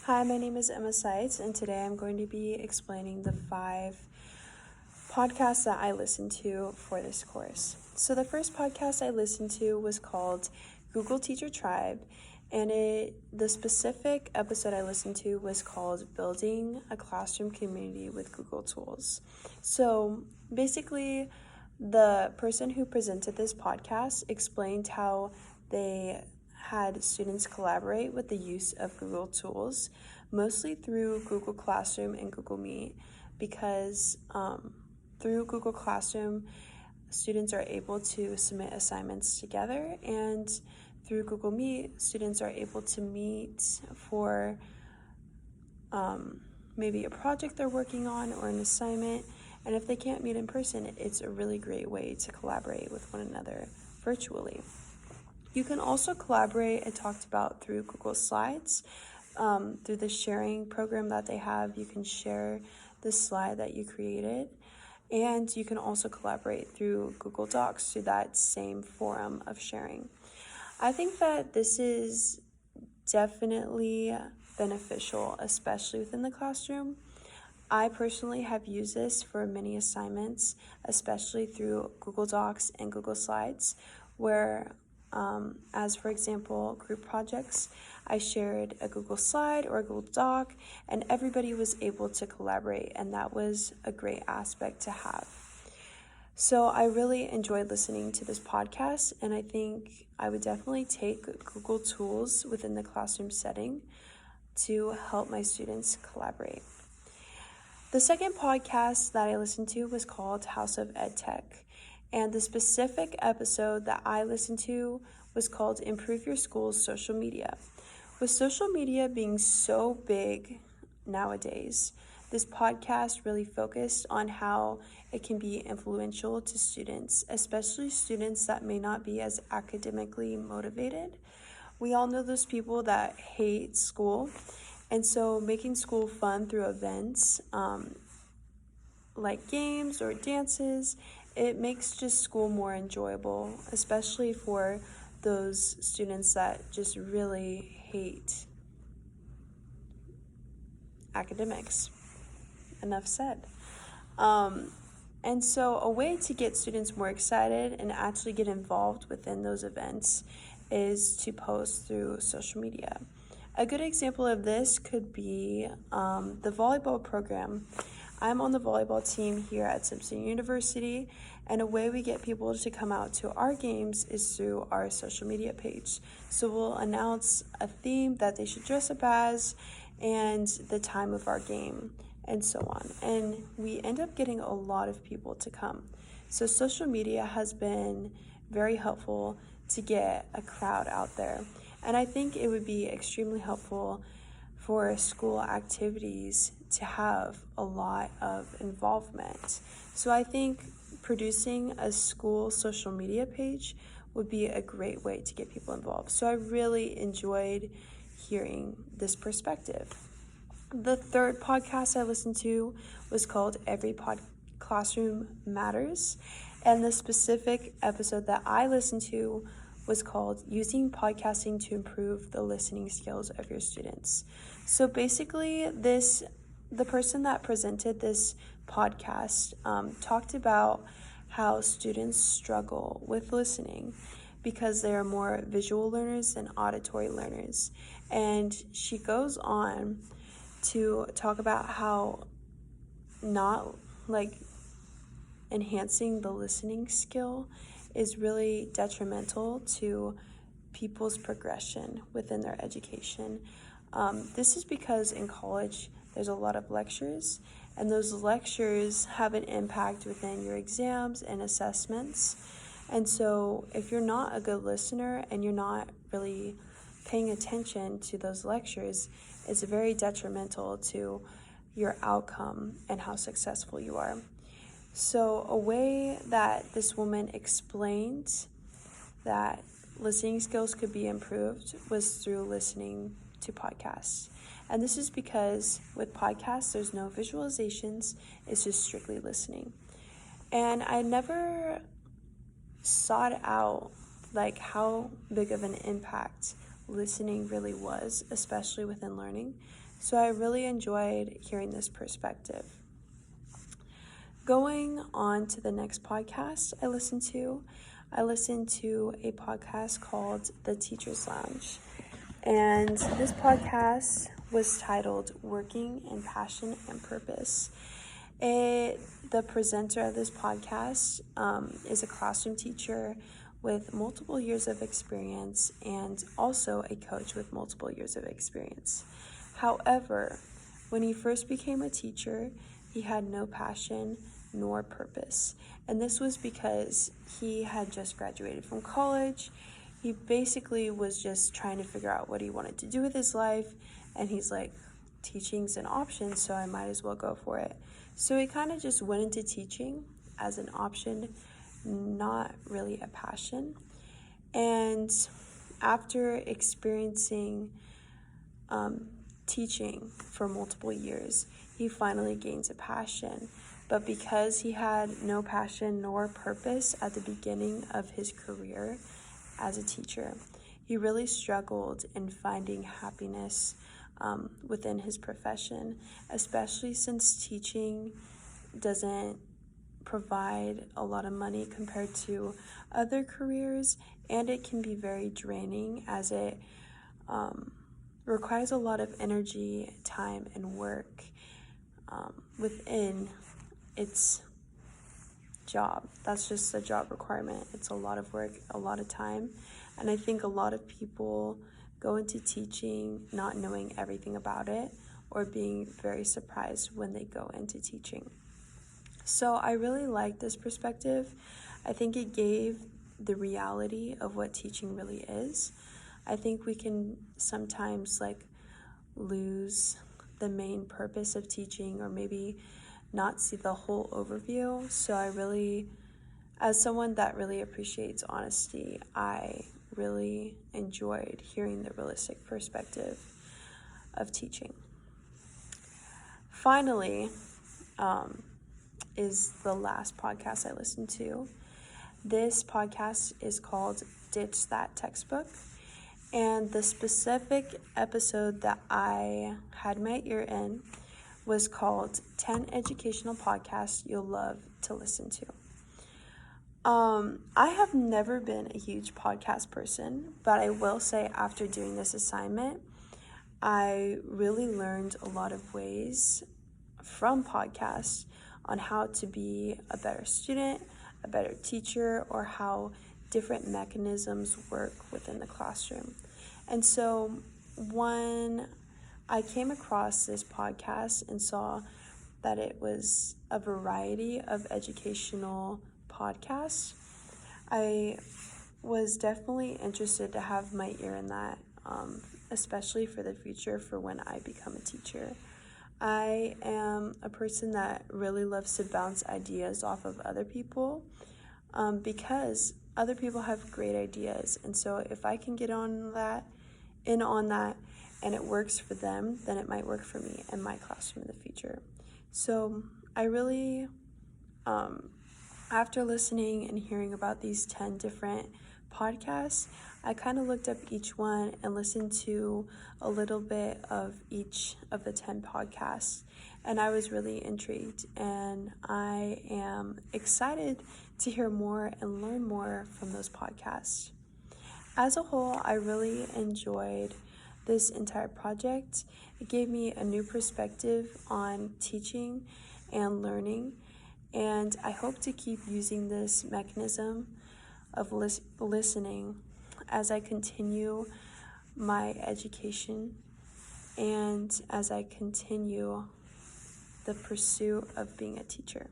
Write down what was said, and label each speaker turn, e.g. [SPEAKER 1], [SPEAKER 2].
[SPEAKER 1] Hi, my name is Emma Seitz, and today I'm going to be explaining the 5 podcasts that I listened to for this course. So the first podcast I listened to was called Google Teacher Tribe, and the specific episode I listened to was called Building a Classroom Community with Google Tools. So basically, the person who presented this podcast explained how they had students collaborate with the use of Google tools, mostly through Google Classroom and Google Meet, because through Google Classroom, students are able to submit assignments together, and through Google Meet, students are able to meet for maybe a project they're working on or an assignment. And if they can't meet in person, it's a really great way to collaborate with one another virtually. You can also collaborate, I talked about, through Google Slides. Through the sharing program that they have, you can share the slide that you created. And you can also collaborate through Google Docs through that same forum of sharing. I think that this is definitely beneficial, especially within the classroom. I personally have used this for many assignments, especially through Google Docs and Google Slides, where, as for example, group projects, I shared a Google slide or a Google Doc, and everybody was able to collaborate, and that was a great aspect to have. So I really enjoyed listening to this podcast, and I think I would definitely take Google tools within the classroom setting to help my students collaborate. The second podcast that I listened to was called House of EdTech, and the specific episode that I listened to was called Improve Your School's Social Media. With social media being so big nowadays, this podcast really focused on how it can be influential to students, especially students that may not be as academically motivated. We all know those people that hate school, and so making school fun through events like games or dances, it makes just school more enjoyable, especially for those students that just really hate academics. Enough said. And so a way to get students more excited and actually get involved within those events is to post through social media. A good example of this could be the volleyball program. I'm on the volleyball team here at Simpson University, and a way we get people to come out to our games is through our social media page. So we'll announce a theme that they should dress up as and the time of our game and so on. And we end up getting a lot of people to come. So social media has been very helpful to get a crowd out there. And I think it would be extremely helpful for school activities to have a lot of involvement. So I think producing a school social media page would be a great way to get people involved. So I really enjoyed hearing this perspective. The third podcast I listened to was called Classroom Matters, and the specific episode that I listened to was called Using Podcasting to Improve the Listening Skills of Your Students. So basically, the person that presented this podcast talked about how students struggle with listening because they are more visual learners than auditory learners. And she goes on to talk about how not enhancing the listening skill is really detrimental to people's progression within their education. This is because in college there's a lot of lectures, and those lectures have an impact within your exams and assessments. And so if you're not a good listener and you're not really paying attention to those lectures, it's very detrimental to your outcome and how successful you are. So a way that this woman explained that listening skills could be improved was through listening to podcasts. And this is because with podcasts, there's no visualizations, it's just strictly listening. And I never sought out how big of an impact listening really was, especially within learning. So I really enjoyed hearing this perspective. Going on to the next podcast I listened to a podcast called The Teacher's Lounge. And this podcast was titled Working in Passion and Purpose. The presenter of this podcast is a classroom teacher with multiple years of experience and also a coach with multiple years of experience. However, when he first became a teacher, he had no passion nor purpose. And this was because he had just graduated from college. He basically was just trying to figure out what he wanted to do with his life. And he's like, teaching's an option, so I might as well go for it. So he kind of just went into teaching as an option, not really a passion. And after experiencing teaching for multiple years, he finally gains a passion. But because he had no passion nor purpose at the beginning of his career as a teacher, he really struggled in finding happiness within his profession, especially since teaching doesn't provide a lot of money compared to other careers, and it can be very draining as it requires a lot of energy, time, and work within its job. That's just a job requirement. It's a lot of work, a lot of time, and I think a lot of people go into teaching not knowing everything about it or being very surprised when they go into teaching. So I really like this perspective. I think it gave the reality of what teaching really is. I think we can sometimes lose the main purpose of teaching or maybe not see the whole overview. So I really, as someone that really appreciates honesty, I really enjoyed hearing the realistic perspective of teaching. Finally, is the last podcast I listened to. This podcast is called Ditch That Textbook. And the specific episode that I had my ear in was called 10 Educational Podcasts You'll Love to Listen to. I have never been a huge podcast person, but I will say after doing this assignment, I really learned a lot of ways from podcasts on how to be a better student, a better teacher, or how different mechanisms work within the classroom. And so when I came across this podcast and saw that it was a variety of educational podcasts, I was definitely interested to have my ear in that, especially for the future for when I become a teacher. I am a person that really loves to bounce ideas off of other people because other people have great ideas. And so if I can get on that, and it works for them, then it might work for me and my classroom in the future. So I really, after listening and hearing about these 10 different podcasts, I kind of looked up each one and listened to a little bit of each of the 10 podcasts, and I was really intrigued, and I am excited to hear more and learn more from those podcasts. As a whole, I really enjoyed this entire project. It gave me a new perspective on teaching and learning, and I hope to keep using this mechanism of listening as I continue my education and as I continue the pursuit of being a teacher.